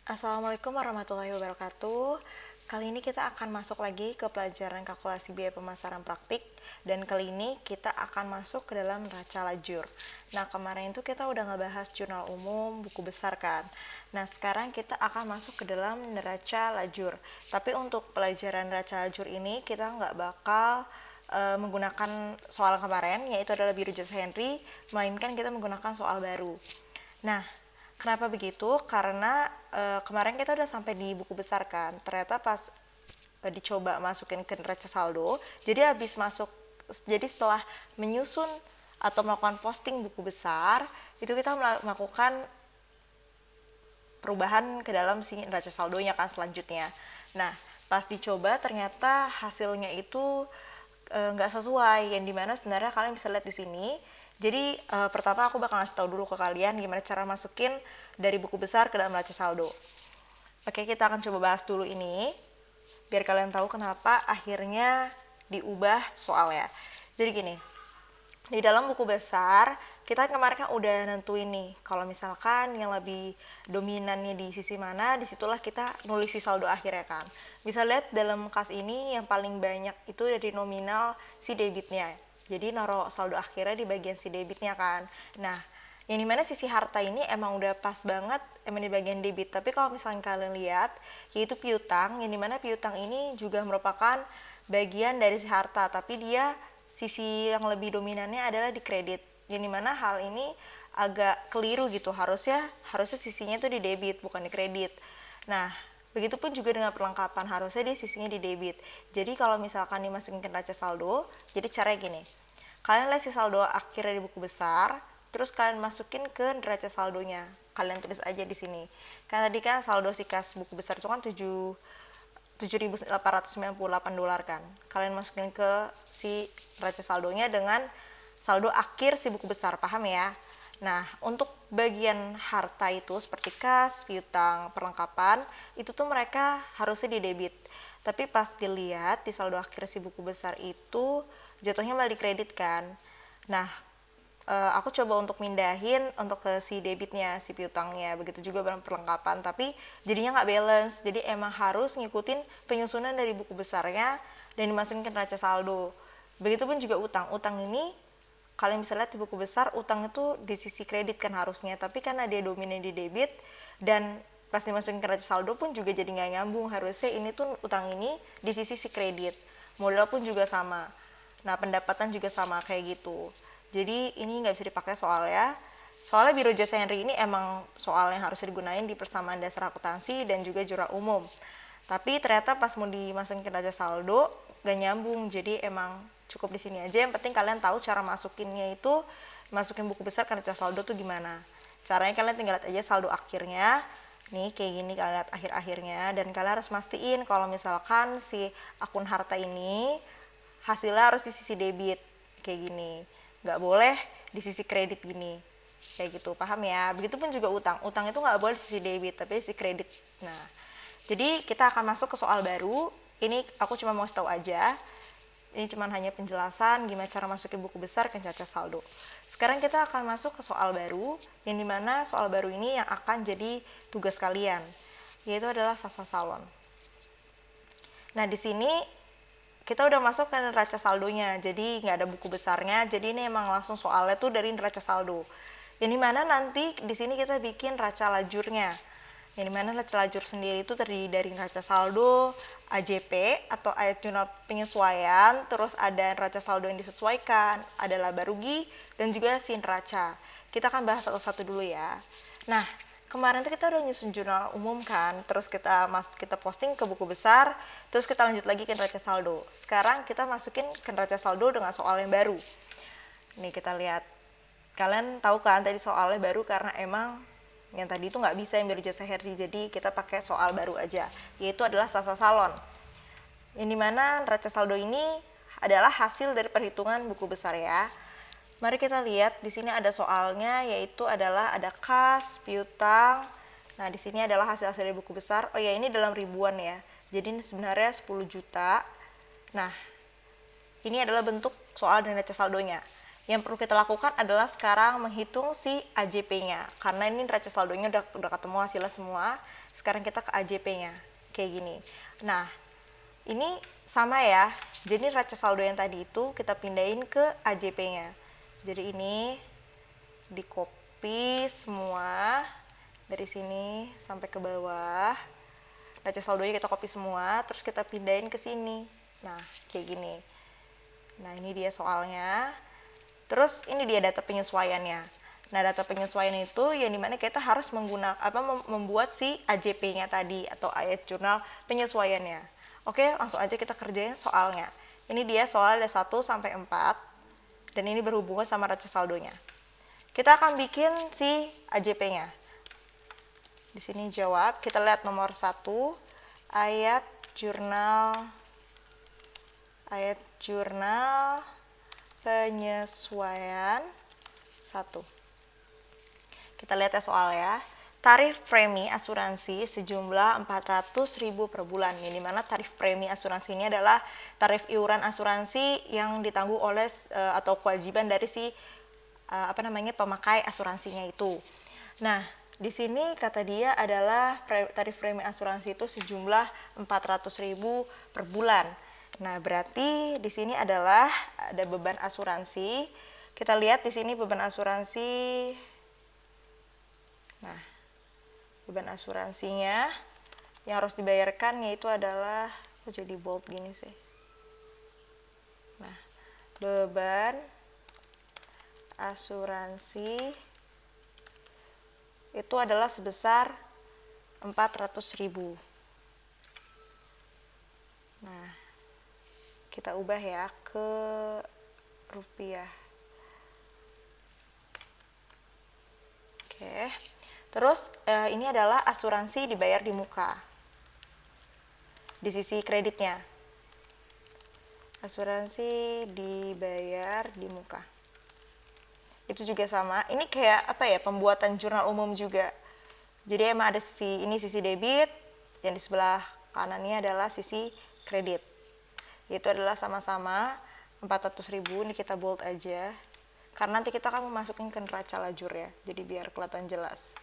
Assalamualaikum warahmatullahi wabarakatuh. Kali ini kita akan masuk lagi ke pelajaran kalkulasi biaya pemasaran praktik. Dan kali ini kita akan masuk ke dalam neraca lajur. Nah, kemarin itu kita udah ngebahas jurnal umum, buku besar kan. Nah, sekarang kita akan masuk ke dalam neraca lajur. Tapi untuk pelajaran neraca lajur ini kita nggak bakal menggunakan soal kemarin, yaitu adalah biru jasa Henry, melainkan kita menggunakan soal baru. Nah, kenapa begitu? Karena kemarin kita udah sampai di buku besar kan. Ternyata pas dicoba masukin ke neraca saldo, jadi setelah menyusun atau melakukan posting buku besar, itu kita melakukan perubahan ke dalam si neraca saldonya kan selanjutnya. Nah, pas dicoba ternyata hasilnya itu nggak sesuai, yang dimana sebenarnya kalian bisa lihat di sini. Jadi pertama aku bakal ngasih tahu dulu ke kalian gimana cara masukin dari buku besar ke dalam neraca saldo. Oke, kita akan coba bahas dulu ini biar kalian tahu kenapa akhirnya diubah soalnya. Jadi gini, di dalam buku besar kita kemarin kan udah nentuin nih kalau misalkan yang lebih dominannya di sisi mana, disitulah kita nulis si saldo akhirnya kan. Bisa lihat dalam kas ini yang paling banyak itu dari nominal si debitnya, jadi naruh saldo akhirnya di bagian si debitnya kan. Nah, yang dimana sisi harta ini emang udah pas banget emang di bagian debit. Tapi kalau misalnya kalian lihat, yaitu piutang, yang dimana piutang ini juga merupakan bagian dari si harta, tapi dia sisi yang lebih dominannya adalah di kredit, yang dimana hal ini agak keliru gitu. Harusnya sisinya itu di debit bukan di kredit. Nah, begitupun juga dengan perlengkapan, harusnya di sisinya di debit. Jadi kalau misalkan dimasukin ke neraca saldo, jadi caranya gini, kalian lihat si saldo akhirnya di buku besar, terus kalian masukin ke neraca saldonya, kalian tulis aja di sini. Karena tadi kan saldo si kas buku besar itu kan 7.898 dolar kan. Kalian masukin ke si neraca saldonya dengan saldo akhir si buku besar, paham ya? Nah, untuk bagian harta itu seperti kas, piutang, perlengkapan, itu tuh mereka harusnya di debit. Tapi pas dilihat di saldo akhir si buku besar itu jatuhnya malah di kredit kan. Nah, aku coba untuk mindahin untuk ke si debitnya, si piutangnya, begitu juga barang perlengkapan, tapi jadinya nggak balance. Jadi emang harus ngikutin penyusunan dari buku besarnya dan dimasukin ke neraca saldo. Begitupun juga utang ini kalian bisa lihat di buku besar, utang itu di sisi kredit kan harusnya, tapi karena dia dominan di debit dan pas dimasukin ke neraca saldo pun juga jadi nggak nyambung. Harusnya ini tuh utang ini di sisi si kredit, modal pun juga sama. Nah, pendapatan juga sama kayak gitu. Jadi ini nggak bisa dipakai soalnya biro jasa Henry ini emang soal yang harus digunain di persamaan dasar akuntansi dan juga jurnal umum. Tapi ternyata pas mau dimasukin ke neraca saldo gak nyambung, jadi emang cukup di sini aja. Yang penting kalian tahu cara masukinnya itu, masukin buku besar ke neraca saldo tuh gimana. Caranya kalian tinggal lihat aja saldo akhirnya. Nih kayak gini kalian lihat akhir-akhirnya, dan kalian harus mastiin kalau misalkan si akun harta ini hasilnya harus di sisi debit kayak gini, nggak boleh di sisi kredit gini kayak gitu, paham ya? Begitupun juga utang itu nggak boleh di sisi debit tapi di sisi kredit. Nah, jadi kita akan masuk ke soal baru. Ini aku cuma mau tahu aja, ini cuma hanya penjelasan gimana cara masukin buku besar ke neraca saldo. Sekarang kita akan masuk ke soal baru, yang dimana soal baru ini yang akan jadi tugas kalian, yaitu adalah sasa salon. Nah, di sini kita udah masuk ke neraca saldonya, jadi nggak ada buku besarnya, jadi ini emang langsung soalnya tuh dari neraca saldo. Yang dimana nanti di sini kita bikin neraca lajurnya. Yang dimana neraca lajur sendiri itu terdiri dari neraca saldo, AJP atau ayat jurnal penyesuaian, terus ada neraca saldo yang disesuaikan, ada laba rugi, dan juga si neraca. Kita akan bahas satu-satu dulu ya. Nah, kemarin tuh kita udah nyusun jurnal umum kan, terus kita posting ke buku besar, terus kita lanjut lagi ke neraca saldo. Sekarang kita masukin ke neraca saldo dengan soal yang baru. Nih kita lihat, kalian tahu kan tadi soalnya baru karena emang yang tadi itu nggak bisa yang biru jasa Henry, jadi kita pakai soal baru aja, yaitu adalah sasa salon. Yang dimana neraca saldo ini adalah hasil dari perhitungan buku besar ya. Mari kita lihat di sini ada soalnya, yaitu adalah ada kas, piutang. Nah, di sini adalah hasil-hasil dari buku besar. Oh ya, ini dalam ribuan ya. Jadi ini sebenarnya 10 juta. Nah, ini adalah bentuk soal dan neraca saldonya. Yang perlu kita lakukan adalah sekarang menghitung si AJP-nya. Karena ini neraca saldonya udah ketemu hasilnya semua. Sekarang kita ke AJP-nya. Kayak gini. Nah, ini sama ya. Jadi neraca saldo yang tadi itu kita pindahin ke AJP-nya. Jadi ini di copy semua dari sini sampai ke bawah. Neraca saldonya kita copy semua, terus kita pindahin ke sini. Nah, kayak gini. Nah, ini dia soalnya. Terus ini dia data penyesuaiannya. Nah, data penyesuaian itu yang dimana kita harus membuat si AJP-nya tadi atau ayat jurnal penyesuaiannya. Oke, langsung aja kita kerjain soalnya. Ini dia soal ada 1 sampai 4 dan ini berhubungan sama neraca saldonya. Kita akan bikin si AJP-nya. Di sini jawab, kita lihat nomor 1, ayat jurnal penyesuaian 1. Kita lihat ya soal ya. Tarif premi asuransi sejumlah 400.000 per bulan. Ini dimana tarif premi asuransi ini adalah tarif iuran asuransi yang ditanggung oleh atau kewajiban dari si pemakai asuransinya itu. Nah, di sini kata dia adalah tarif premi asuransi itu sejumlah 400.000 per bulan. Nah, berarti di sini adalah ada beban asuransi. Kita lihat di sini beban asuransi. Nah, beban asuransinya yang harus dibayarkan yaitu adalah, kok jadi bold gini sih. Nah, beban asuransi itu adalah sebesar 400.000. Nah, kita ubah ya ke rupiah. Oke. Terus ini adalah asuransi dibayar di muka. Di sisi kreditnya. Asuransi dibayar di muka. Itu juga sama. Ini kayak pembuatan jurnal umum juga. Jadi emang ada sisi debit, yang di sebelah kanannya adalah sisi kredit. Itu adalah sama-sama 400.000, ini kita bold aja. Karena nanti kita akan memasukin ke neraca lajur ya. Jadi biar kelihatan jelas.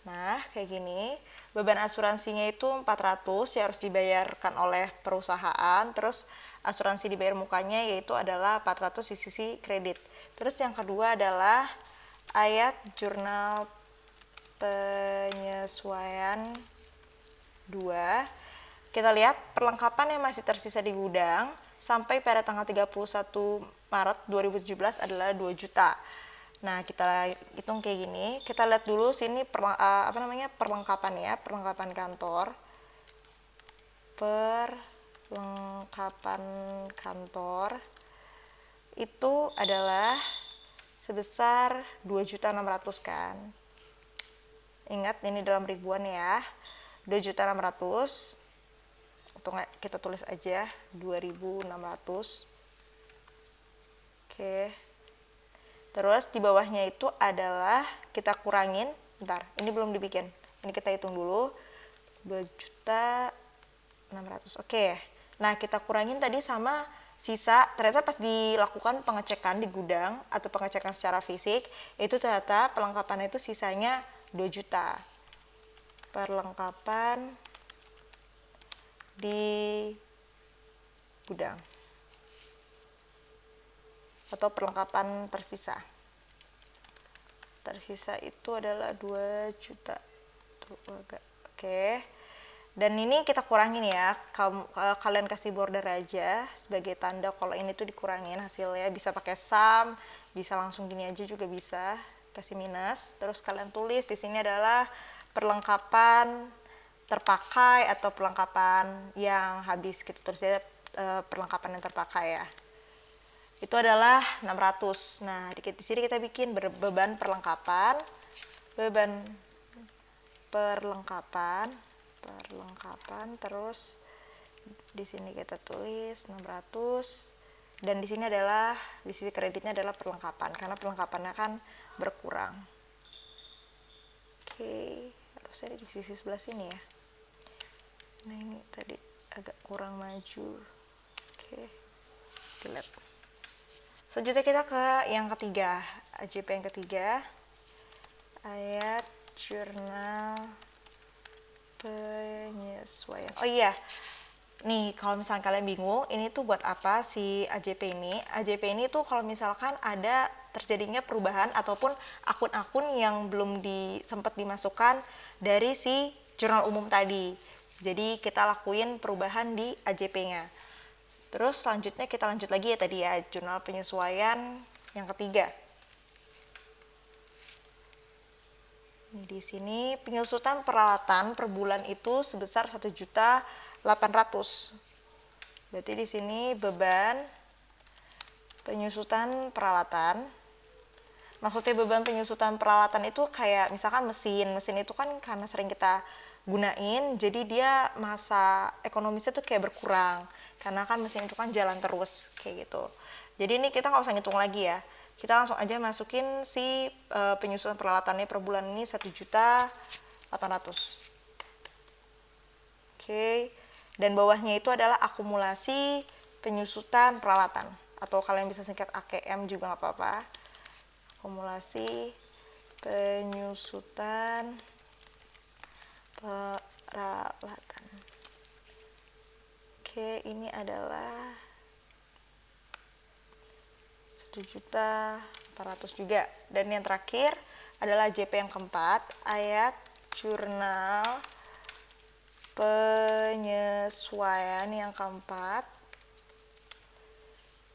Nah, kayak gini, beban asuransinya itu 400 yang harus dibayarkan oleh perusahaan, terus asuransi dibayar mukanya yaitu adalah 400 di sisi kredit. Terus yang kedua adalah ayat jurnal penyesuaian 2. Kita lihat perlengkapan yang masih tersisa di gudang sampai pada tanggal 31 Maret 2017 adalah 2 juta. Nah, kita hitung kayak gini. Kita lihat dulu sini perlengkapan ya, perlengkapan kantor. Perlengkapan kantor itu adalah sebesar 2.600.000 kan. Ingat ini dalam ribuan ya. 2.600.000. Atau kita tulis aja 2.600. Oke. Terus di bawahnya itu adalah kita kurangin, bentar, ini belum dibikin. Ini kita hitung dulu. 2.600.000. Oke. Nah, kita kurangin tadi sama sisa, ternyata pas dilakukan pengecekan di gudang atau pengecekan secara fisik, itu ternyata perlengkapan itu sisanya 2 juta. Perlengkapan di gudang. Atau perlengkapan tersisa. Tersisa itu adalah 2 juta. Oke. Dan ini kita kurangin ya. Kalian kasih border aja sebagai tanda kalau ini tuh dikurangin hasilnya. Bisa pakai sum, bisa langsung gini aja juga bisa. Kasih minus. Terus kalian tulis di sini adalah perlengkapan terpakai atau perlengkapan yang habis gitu. Terus perlengkapan yang terpakai ya. Itu adalah 600. Nah, di sini kita bikin beban perlengkapan. Beban perlengkapan, terus di sini kita tulis 600 dan di sini adalah di sisi kreditnya adalah perlengkapan karena perlengkapannya kan berkurang. Oke, harusnya di sisi sebelah sini ya. Nah, ini tadi agak kurang maju. Oke. Delete. Selanjutnya kita ke yang ketiga, AJP yang ketiga, ayat jurnal penyesuaian. Oh iya, nih kalau misalkan kalian bingung, ini tuh buat apa si AJP ini? AJP ini tuh kalau misalkan ada terjadinya perubahan ataupun akun-akun yang belum sempat dimasukkan dari si jurnal umum tadi. Jadi kita lakuin perubahan di AJP-nya. Terus selanjutnya kita lanjut lagi ya tadi ya, jurnal penyesuaian yang ketiga. Di sini penyusutan peralatan per bulan itu sebesar 1.800.000. Berarti di sini beban penyusutan peralatan. Maksudnya beban penyusutan peralatan itu kayak misalkan mesin itu kan karena sering kita gunain, jadi dia masa ekonomisnya tuh kayak berkurang karena kan mesin itu kan jalan terus kayak gitu. Jadi ini kita nggak usah ngitung lagi ya, kita langsung aja masukin si penyusutan peralatannya per bulan ini 1.800.000. Oke, dan bawahnya itu adalah akumulasi penyusutan peralatan, atau kalian bisa singkat AKM juga nggak apa-apa. Akumulasi penyusutan peralatan. Oke, ini adalah 1.400.000 juga. Dan yang terakhir adalah JP yang keempat, ayat jurnal penyesuaian yang keempat.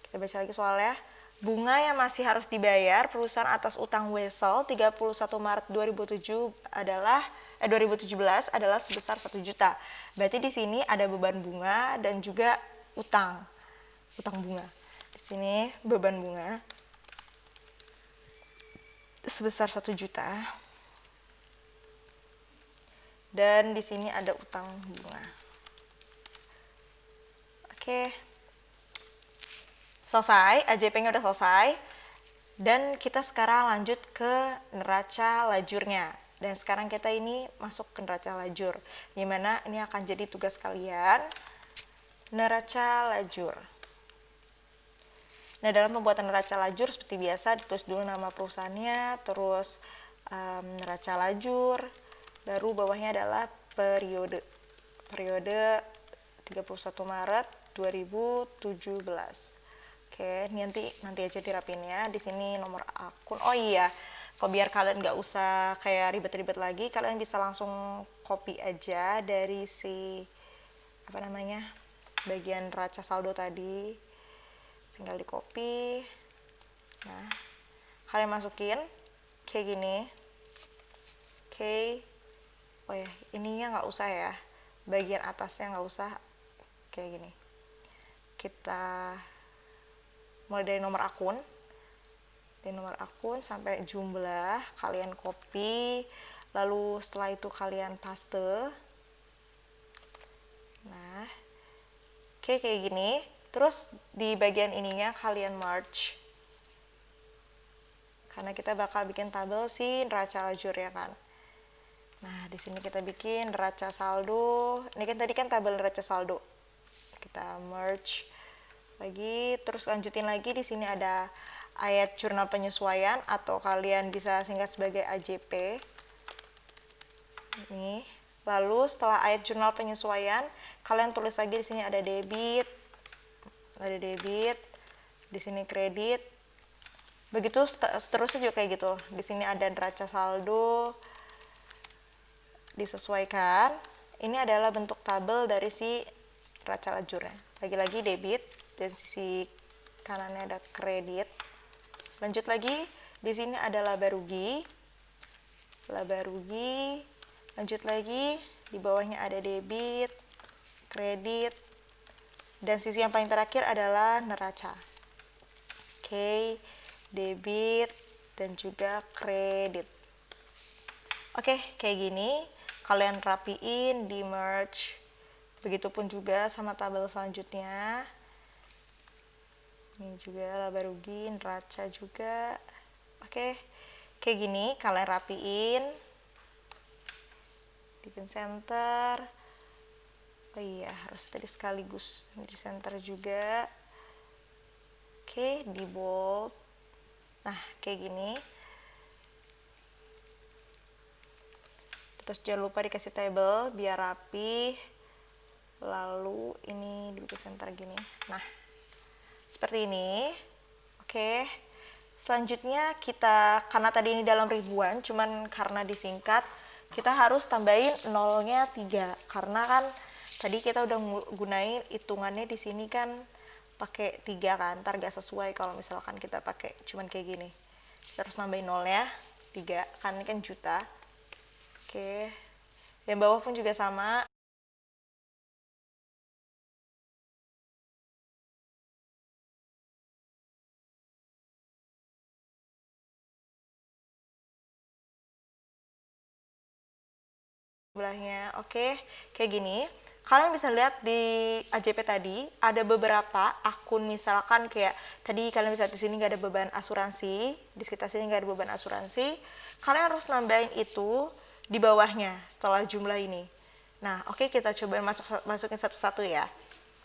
Kita baca lagi soalnya. Bunga yang masih harus dibayar perusahaan atas utang Wesel 31 Maret 2017 adalah sebesar 1 juta. Berarti di sini ada beban bunga dan juga utang bunga. Di sini beban bunga sebesar 1 juta. Dan di sini ada utang bunga. Oke. Selesai, AJP-nya udah selesai. Dan kita sekarang lanjut ke neraca lajurnya. Dan sekarang kita ini masuk ke neraca lajur. Dimana ini akan jadi tugas kalian. Neraca lajur. Nah, dalam pembuatan neraca lajur seperti biasa ditulis dulu nama perusahaannya, terus neraca lajur, baru bawahnya adalah periode 31 Maret 2017. Oke, nanti aja dirapinnya. Di sini nomor akun. Oh iya, kalau biar kalian nggak usah kayak ribet-ribet lagi, kalian bisa langsung copy aja dari si bagian neraca saldo tadi. Tinggal di copy. Nah, kalian masukin kayak gini. Oke. Oh ya, ininya nggak usah ya. Bagian atasnya nggak usah kayak gini. Kita mulai dari nomor akun sampai jumlah kalian copy, lalu setelah itu kalian paste. Nah, oke, kayak gini. Terus di bagian ininya kalian merge, karena kita bakal bikin tabel si neraca lajur ya kan. Nah, di sini kita bikin neraca saldo. Ini kan tadi kan tabel neraca saldo. Kita merge lagi, terus lanjutin lagi. Di sini ada ayat jurnal penyesuaian atau kalian bisa singkat sebagai AJP. Nih, lalu setelah ayat jurnal penyesuaian, kalian tulis lagi di sini ada debit, di sini kredit. Begitu seterusnya juga kayak gitu. Di sini ada neraca saldo, disesuaikan. Ini adalah bentuk tabel dari si neraca lajurnya. Lagi-lagi debit, dan sisi kanannya ada kredit. Lanjut lagi, di sini ada laba rugi. Lanjut lagi, di bawahnya ada debit, kredit, dan sisi yang paling terakhir adalah neraca. Oke, debit dan juga kredit. Oke, kayak gini. Kalian rapiin, di merge. Begitupun juga sama tabel selanjutnya. Ini juga laba rugi, neraca juga. Oke, kayak gini kalian rapiin. Bikin center. Oh iya, harus tadi sekaligus di center juga. Oke, di bold. Nah, kayak gini. Terus jangan lupa dikasih table biar rapi. Lalu ini di center gini. Nah, seperti ini. Oke. Selanjutnya kita, karena tadi ini dalam ribuan, cuman karena disingkat, kita harus tambahin nolnya 3. Karena kan tadi kita udah gunain hitungannya di sini kan pakai 3 kan, ntar gak sesuai kalau misalkan kita pakai cuman kayak gini. Kita harus nambahin nolnya 3, kan ini kan juta. Oke. Yang bawah pun juga sama. Sebelahnya, oke, kayak gini. Kalian bisa lihat di AJP tadi ada beberapa akun, misalkan kayak tadi kalian bisa di sini nggak ada beban asuransi, di sekitar sini nggak ada beban asuransi. Kalian harus nambahin itu di bawahnya setelah jumlah ini. Nah, oke, kita coba masukin satu-satu ya.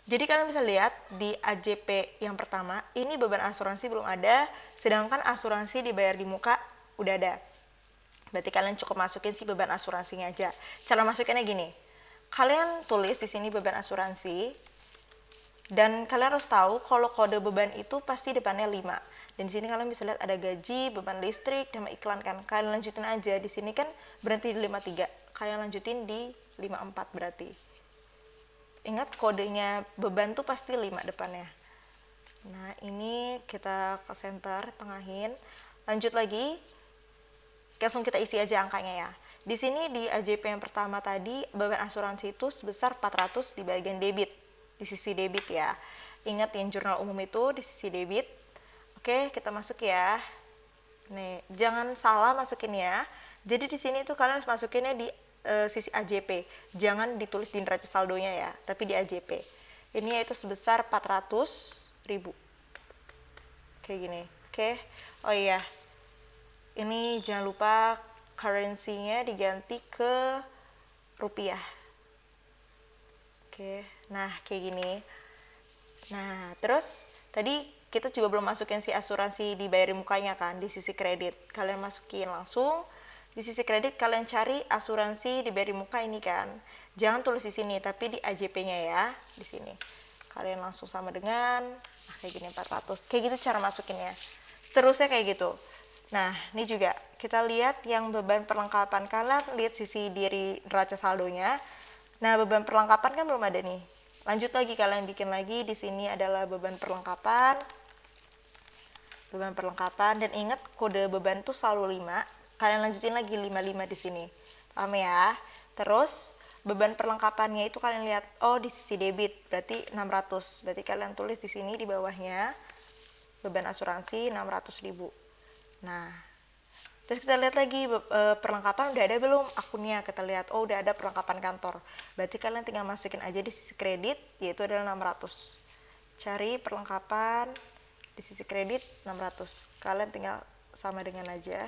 Jadi kalian bisa lihat di AJP yang pertama ini beban asuransi belum ada, sedangkan asuransi dibayar di muka udah ada. Berarti kalian cukup masukin si beban asuransinya aja. Cara masukinnya gini. Kalian tulis di sini beban asuransi. Dan kalian harus tahu kalau kode beban itu pasti depannya 5. Dan di sini kalian bisa lihat ada gaji, beban listrik, sama iklan kan. Kalian lanjutin aja. Di sini kan berhenti di 53. Kalian lanjutin di 54 berarti. Ingat kodenya beban tuh pasti 5 depannya. Nah, ini kita ke center, tengahin. Lanjut lagi. Langsung kita isi aja angkanya ya. Di sini di AJP yang pertama tadi beban asuransi itu sebesar 400 di bagian debit, di sisi debit ya. Ingat yang jurnal umum itu di sisi debit. Oke, kita masuk ya. Nih, jangan salah masukinnya. Jadi di sini tuh kalian harus masukinnya di sisi AJP. Jangan ditulis di neraca saldonya ya, tapi di AJP. Ini yaitu sebesar 400.000. Kayak gini. Oke. Oh iya, ini jangan lupa currency-nya diganti ke rupiah. Oke, nah kayak gini. Nah, terus tadi kita juga belum masukin si asuransi dibayar mukanya kan di sisi kredit. Kalian masukin langsung. Di sisi kredit kalian cari asuransi dibayar muka ini kan. Jangan tulis di sini, tapi di AJP-nya ya, di sini. Kalian langsung sama dengan kayak gini 400. Kayak gitu cara masukinnya. Seterusnya kayak gitu. Nah, ini juga kita lihat yang beban perlengkapan. Kalian lihat sisi diri neraca saldonya. Nah, beban perlengkapan kan belum ada nih. Lanjut lagi, kalian bikin lagi. Di sini adalah beban perlengkapan. Beban perlengkapan. Dan ingat kode beban tuh selalu 5. Kalian lanjutin lagi 55 di sini. Paham ya? Terus beban perlengkapannya itu kalian lihat, oh di sisi debit berarti 600. Berarti kalian tulis di sini di bawahnya beban asuransi 600.000. Nah, terus kita lihat lagi perlengkapan udah ada belum akunnya. Kita lihat, oh udah ada perlengkapan kantor. Berarti kalian tinggal masukin aja di sisi kredit, yaitu adalah 600. Cari perlengkapan di sisi kredit 600. Kalian tinggal sama dengan aja.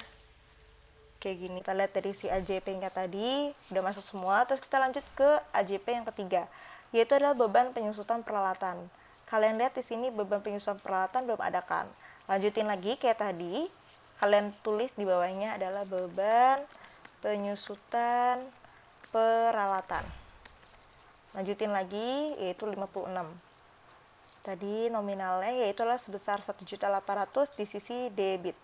Kayak gini. Kita lihat dari si AJP-nya tadi udah masuk semua. Terus kita lanjut ke AJP yang ketiga, yaitu adalah beban penyusutan peralatan. Kalian lihat di sini beban penyusutan peralatan belum ada kan. Lanjutin lagi kayak tadi. Kalian tulis di bawahnya adalah beban penyusutan peralatan. Lanjutin lagi yaitu 56. Tadi nominalnya yaitu adalah sebesar 1.800.000 di sisi debit.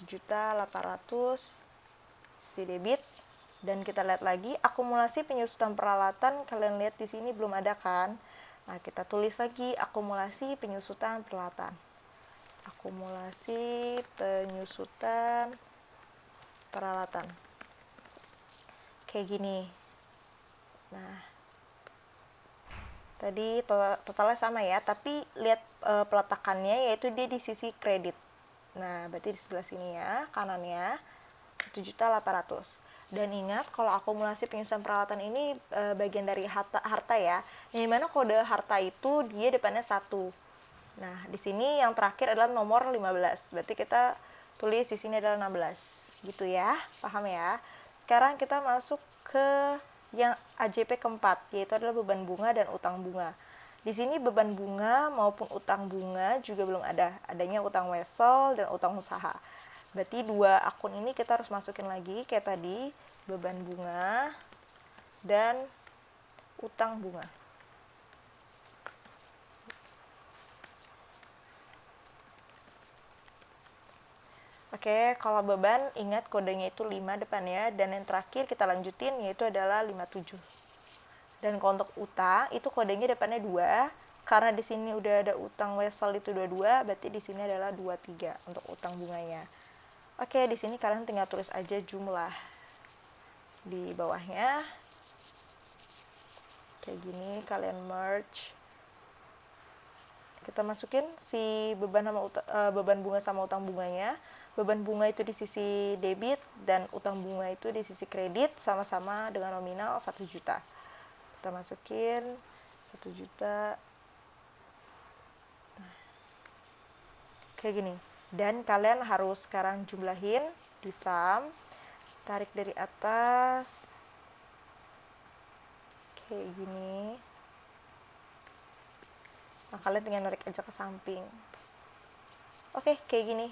1.800.000 sisi debit. Dan kita lihat lagi akumulasi penyusutan peralatan. Kalian lihat di sini belum ada kan. Nah, kita tulis lagi akumulasi penyusutan peralatan. Akumulasi penyusutan peralatan. Kayak gini. Nah, tadi totalnya sama ya, tapi lihat peletakannya yaitu dia di sisi kredit. Nah, berarti di sebelah sini ya, kanannya 1.800.000. Dan ingat kalau akumulasi penyusutan peralatan ini bagian dari harta ya. Yang dimana kode harta itu dia depannya 1. Nah, di sini yang terakhir adalah nomor 15. Berarti kita tulis di sini adalah 16. Gitu ya. Paham ya? Sekarang kita masuk ke yang AJP keempat, yaitu adalah beban bunga dan utang bunga. Di sini beban bunga maupun utang bunga juga belum ada. Adanya utang wesel dan utang usaha. Berarti dua akun ini kita harus masukin lagi kayak tadi, beban bunga dan utang bunga. Oke, kalau beban ingat kodenya itu 5 depannya, dan yang terakhir kita lanjutin yaitu adalah 57. Dan kalau untuk utang itu kodenya depannya 2, karena di sini udah ada utang wesel itu 22, berarti di sini adalah 23 untuk utang bunganya. Oke, di sini kalian tinggal tulis aja jumlah di bawahnya. Kayak gini, kalian merge. Kita masukin si beban bunga sama utang bunganya. Beban bunga itu di sisi debit dan utang bunga itu di sisi kredit, sama-sama dengan nominal 1 juta. Kita masukin 1 juta. Kayak gini. Dan kalian harus sekarang jumlahin di sum, tarik dari atas. Kayak gini. Nah, kalian tinggal narik aja ke samping. Oke, kayak gini.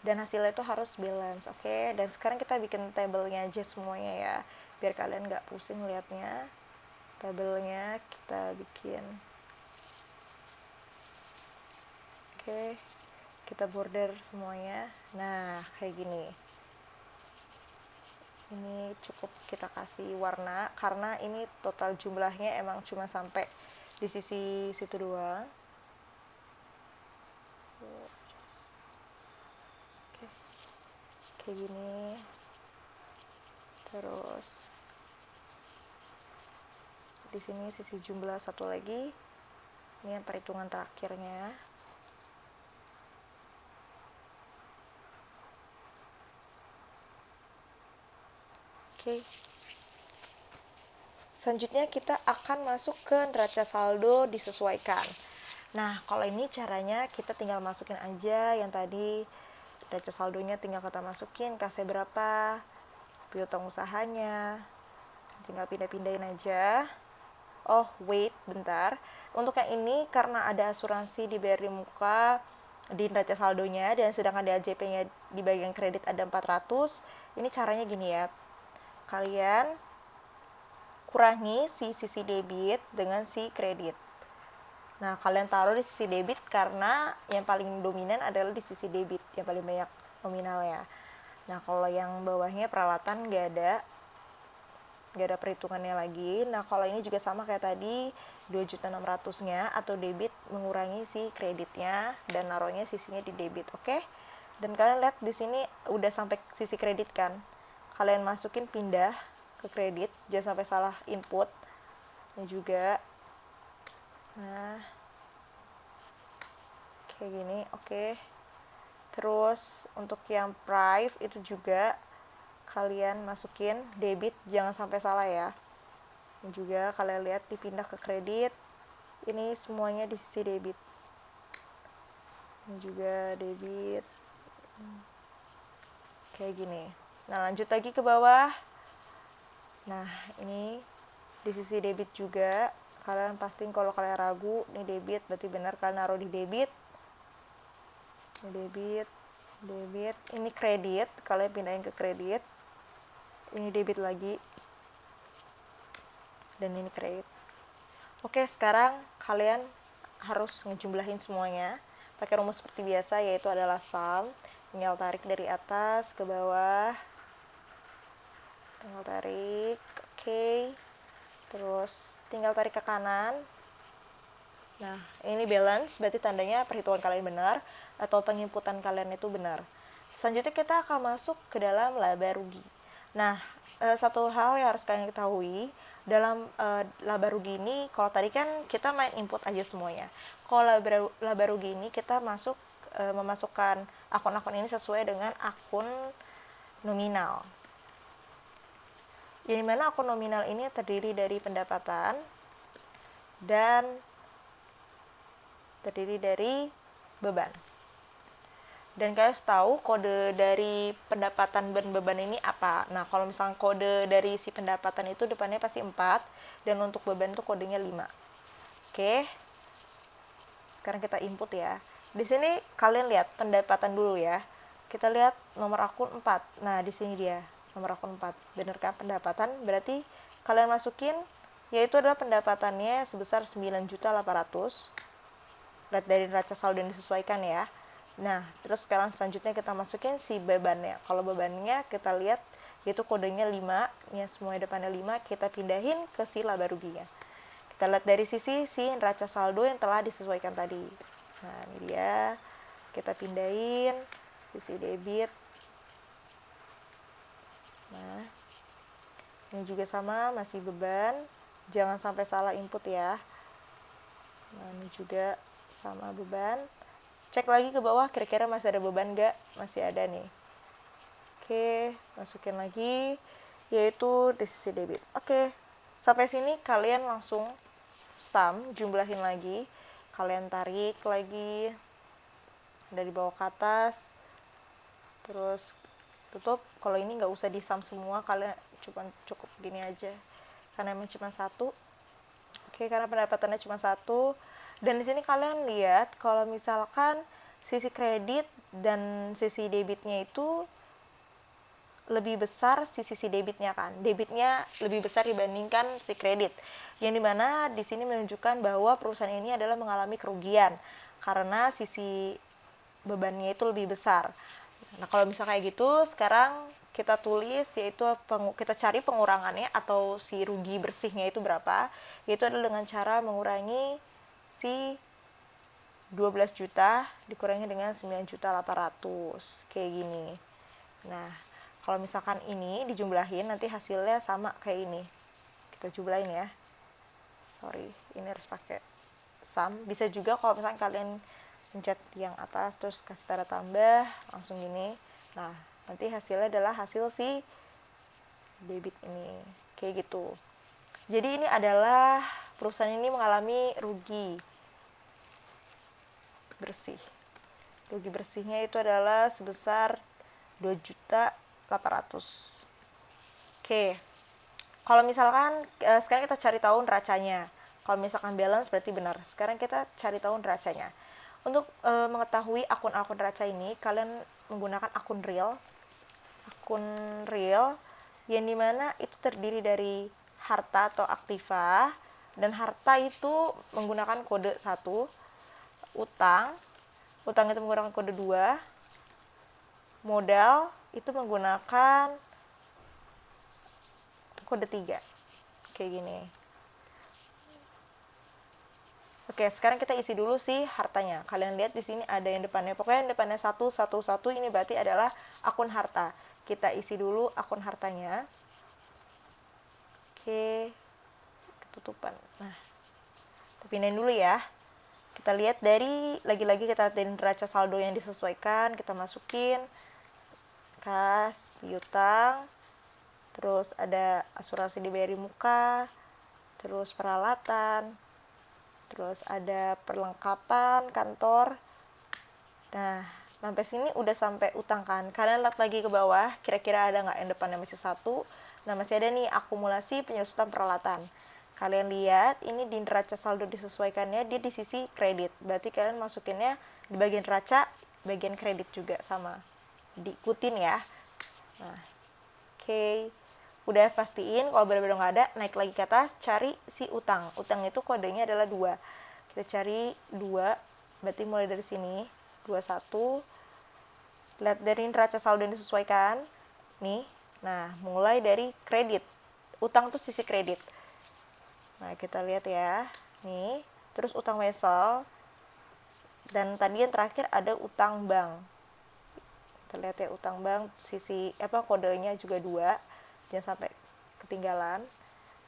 Dan hasilnya itu harus balance, oke? Dan sekarang kita bikin tabelnya aja semuanya ya, biar kalian nggak pusing liatnya. Tabelnya kita bikin. Oke, kita border semuanya. Nah, kayak gini. Ini cukup kita kasih warna, karena ini total jumlahnya emang cuma sampai di sisi situ doang. Oke, kayak gini. Terus di sini sisi jumlah satu lagi. Ini yang perhitungan terakhirnya. Oke. Selanjutnya kita akan masuk ke neraca saldo disesuaikan. Nah, kalau ini caranya kita tinggal masukin aja yang tadi, neraca saldonya tinggal kita masukin kasih berapa, piutang usahanya, tinggal pindah-pindahin aja. Oh, wait, bentar. Untuk yang ini karena ada asuransi dibayar di muka di neraca saldonya, dan sedangkan di AJP-nya di bagian kredit ada 400, ini caranya gini ya. Kalian kurangi si sisi debit dengan si kredit. Nah, kalian taruh di sisi debit karena yang paling dominan adalah di sisi debit, yang paling banyak nominalnya. Nah, kalau yang bawahnya peralatan nggak ada perhitungannya lagi. Nah, kalau ini juga sama kayak tadi, 2.600-nya atau debit mengurangi si kreditnya dan naruhnya sisinya di debit, oke? Dan kalian lihat di sini udah sampai sisi kredit kan? Kalian masukin pindah ke kredit, jangan sampai salah input. Ini juga. Nah, kayak gini, oke. Terus untuk yang prive itu juga kalian masukin debit, jangan sampai salah ya. Ini juga kalian lihat dipindah ke kredit. Ini semuanya di sisi debit. Ini juga debit. Kayak gini. Nah, lanjut lagi ke bawah. Nah, ini di sisi debit juga. Kalian pastiin kalau kalian ragu, ini debit, berarti benar kalian naruh di debit. Ini debit, debit. Ini kredit, kalian pindahin ke kredit. Ini debit lagi. Dan ini kredit. Oke, sekarang kalian harus ngejumlahin semuanya. Pakai rumus seperti biasa, yaitu adalah sum. Tinggal tarik dari atas ke bawah. Tinggal tarik, oke. Terus tinggal tarik ke kanan. Nah, ini balance, berarti tandanya perhitungan kalian benar atau penginputan kalian itu benar. Selanjutnya kita akan masuk ke dalam laba rugi. Nah, satu hal yang harus kalian ketahui, dalam laba rugi ini, kalau tadi kan kita main input aja semuanya. Kalau laba rugi ini kita memasukkan akun-akun ini sesuai dengan akun nominal. Yang mana akun nominal ini terdiri dari pendapatan dan terdiri dari beban. Dan kalian tahu kode dari pendapatan dan beban ini apa? Nah, kalau misalnya kode dari si pendapatan itu depannya pasti 4, dan untuk beban itu kodenya 5. Oke. sekarang kita input ya. Di sini kalian lihat pendapatan dulu ya. Kita lihat nomor akun 4. Nah, di sini dia, nomor akun 4. Bener kan pendapatan? Berarti kalian masukin yaitu adalah pendapatannya sebesar 9.800.000. Lihat dari neraca saldo yang disesuaikan ya. Nah, terus sekarang selanjutnya kita masukin si bebannya. Kalau bebannya kita lihat yaitu kodenya 5, ya semuanya depannya 5, kita pindahin ke si laba ruginya. Kita lihat dari sisi si neraca saldo yang telah disesuaikan tadi. Nah, ini dia. Kita pindahin sisi debit. Nah, ini juga sama, masih beban. Jangan sampai salah input ya. Nah, ini juga sama beban. Cek lagi ke bawah, kira-kira masih ada beban nggak? Masih ada nih. Oke, masukin lagi, yaitu di sisi debit. Oke, sampai sini kalian langsung jumlahin lagi. Kalian tarik lagi dari bawah ke atas, terus tutup. Kalau ini nggak usah disam semua, kalian cukup gini aja, karena emang cuma satu. Oke, karena pendapatannya cuma satu. Dan di sini kalian lihat kalau misalkan sisi kredit dan sisi debitnya itu lebih besar, sisi debitnya kan, debitnya lebih besar dibandingkan si kredit, yang dimana di sini menunjukkan bahwa perusahaan ini adalah mengalami kerugian karena sisi bebannya itu lebih besar. Nah, kalau misalnya kayak gitu, sekarang kita tulis yaitu kita cari pengurangannya atau si rugi bersihnya itu berapa, yaitu adalah dengan cara mengurangi si 12 juta dikurangi dengan 9.800.000 kayak gini. Nah, kalau misalkan ini dijumlahin nanti hasilnya sama kayak ini. Kita jumlahin ya. Sorry, ini harus pakai sum. Bisa juga kalau misalkan kalian pencet yang atas terus kasih tanda tambah langsung gini. Nah, nanti hasilnya adalah hasil si debit ini. Kayak gitu. Jadi ini adalah perusahaan ini mengalami rugi bersih. Rugi bersihnya itu adalah sebesar 2.800.000. Oke. Kalau misalkan sekarang kita cari tahu neracanya. Kalau misalkan balance berarti benar. Sekarang kita cari tahu neracanya. Untuk mengetahui akun-akun neraca ini, kalian menggunakan akun real. Akun real yang dimana itu terdiri dari harta atau aktiva, dan harta itu menggunakan kode 1, utang itu menggunakan kode 2, modal itu menggunakan kode 3. Kayak gini. Oke, sekarang kita isi dulu sih hartanya. Kalian lihat di sini ada yang depannya. Pokoknya yang depannya 111 ini berarti adalah akun harta. Kita isi dulu akun hartanya. Oke. Ketutupan. Nah, kita pindahin dulu ya. Kita lihat dari lagi-lagi kita lihat dari neraca saldo yang disesuaikan, kita masukin kas, piutang, terus ada asuransi dibayar di muka, terus peralatan, terus ada perlengkapan kantor. Nah, sampai sini udah sampai utang kan. Kalian lihat lagi ke bawah, kira-kira ada nggak yang depannya masih 1? Nah, masih ada nih akumulasi penyusutan peralatan. Kalian lihat ini di neraca saldo disesuaikannya dia di sisi kredit. Berarti kalian masukinnya di bagian neraca, bagian kredit juga sama. Diikutin ya. Nah, oke. Udah pastiin kalau benar-benar nggak ada, naik lagi ke atas, cari si utang. Utang itu kodenya adalah 2. Kita cari 2, berarti mulai dari sini, 21. Lihat dari neraca saldo yang disesuaikan. Nih, nah mulai dari kredit. Utang tuh sisi kredit. Nah, kita lihat ya. Nih, terus utang wesel. Dan tadi yang terakhir ada utang bank. Kita lihat ya, utang bank sisi kodenya juga 2. Jangan sampai ketinggalan.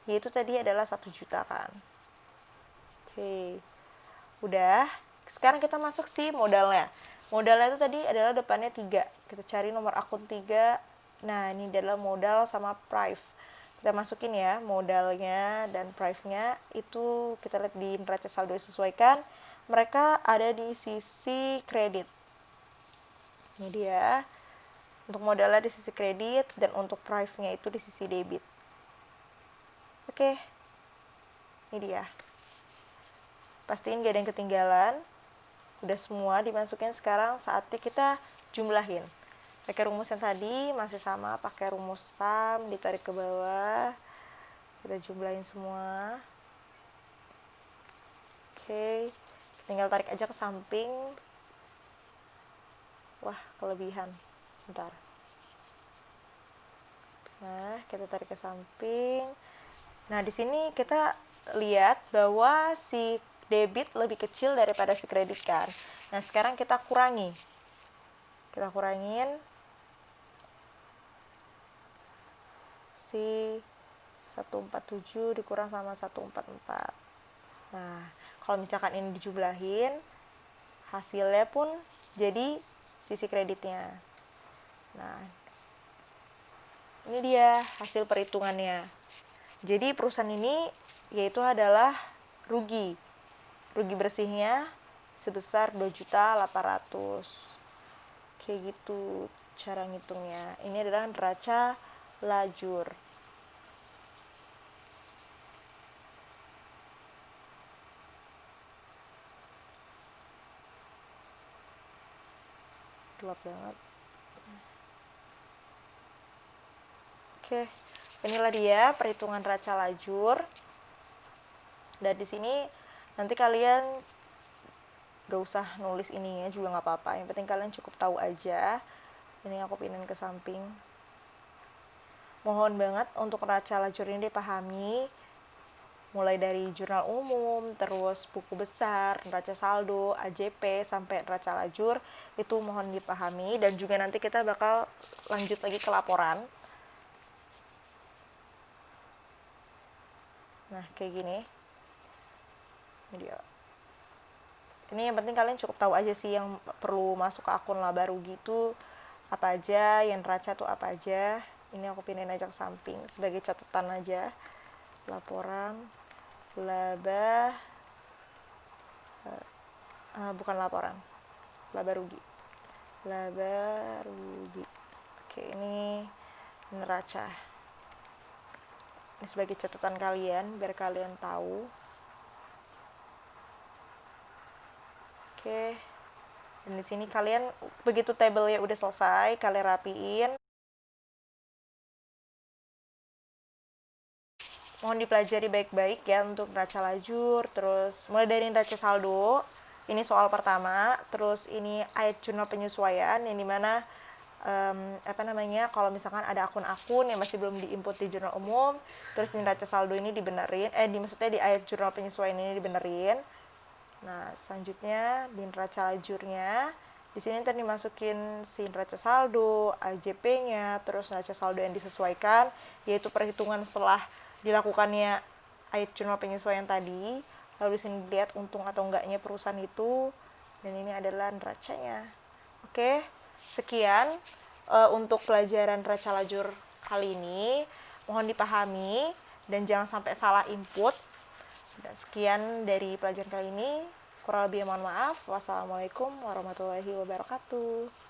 Yaitu tadi adalah 1 juta kan. Oke. Udah. Sekarang kita masuk si modalnya. Modalnya itu tadi adalah depannya 3. Kita cari nomor akun 3. Nah, ini adalah modal sama prive. Kita masukin ya modalnya dan prive-nya itu kita lihat di neraca saldo disesuaikan. Mereka ada di sisi kredit. Ini dia. Untuk modalnya di sisi kredit dan untuk prive-nya itu di sisi debit. Oke. Ini dia. Pastiin gak ada yang ketinggalan. Udah semua dimasukin, sekarang saatnya kita jumlahin. Pakai rumus yang tadi masih sama, pakai rumus SAM, ditarik ke bawah. Kita jumlahin semua. Oke, tinggal tarik aja ke samping. Wah, kelebihan. Bentar. Nah, kita tarik ke samping. Nah, di sini kita lihat bahwa si debit lebih kecil daripada si kredit kan. Nah, sekarang kita kurangi. Kita kurangin si 147 dikurang sama 144. Nah, kalau misalkan ini dijumlahin, hasilnya pun jadi sisi kreditnya. Nah, ini dia hasil perhitungannya. Jadi perusahaan ini yaitu adalah rugi. Rugi bersihnya sebesar 2.800.000. Kayak gitu cara ngitungnya. Ini adalah neraca lajur. Gelap banget. Oke, inilah dia perhitungan neraca lajur. Dan di sini nanti kalian gak usah nulis ininya juga nggak apa-apa. Yang penting kalian cukup tahu aja. Ini aku pindahin ke samping. Mohon banget untuk neraca lajur ini dipahami. Mulai dari jurnal umum, terus buku besar, neraca saldo, AJP, sampai neraca lajur. Itu mohon dipahami. Dan juga nanti kita bakal lanjut lagi ke laporan. Nah, kayak gini. Ini dia. Ini yang penting kalian cukup tahu aja sih yang perlu masuk ke akun laba rugi itu apa aja, yang neraca tuh apa aja. Ini aku pindahin aja ke samping sebagai catatan aja. Laporan laba bukan laporan, laba rugi. Laba rugi. Oke, ini neraca. Ini sebagai catatan kalian biar kalian tahu. Oke. Dan di sini kalian begitu tabelnya udah selesai, kalian rapiin. Mohon dipelajari baik-baik ya untuk neraca lajur, terus mulai dari neraca saldo. Ini soal pertama, terus ini ayat jurnal penyesuaian yang dimana kalau misalkan ada akun-akun yang masih belum diinput di jurnal umum, terus di neraca saldo ini dibenerin, maksudnya di ayat jurnal penyesuaian ini dibenerin. Nah, selanjutnya di neraca lajurnya, di sini ntar dimasukin si neraca saldo, AJP-nya, terus neraca saldo yang disesuaikan, yaitu perhitungan setelah dilakukannya ayat jurnal penyesuaian tadi. Lalu di sini dilihat untung atau enggaknya perusahaan itu, dan ini adalah neracanya. Oke, sekian untuk pelajaran neraca lajur kali ini. Mohon dipahami dan jangan sampai salah input. Dan sekian dari pelajaran kali ini. Kurang lebih mohon maaf. Wassalamualaikum warahmatullahi wabarakatuh.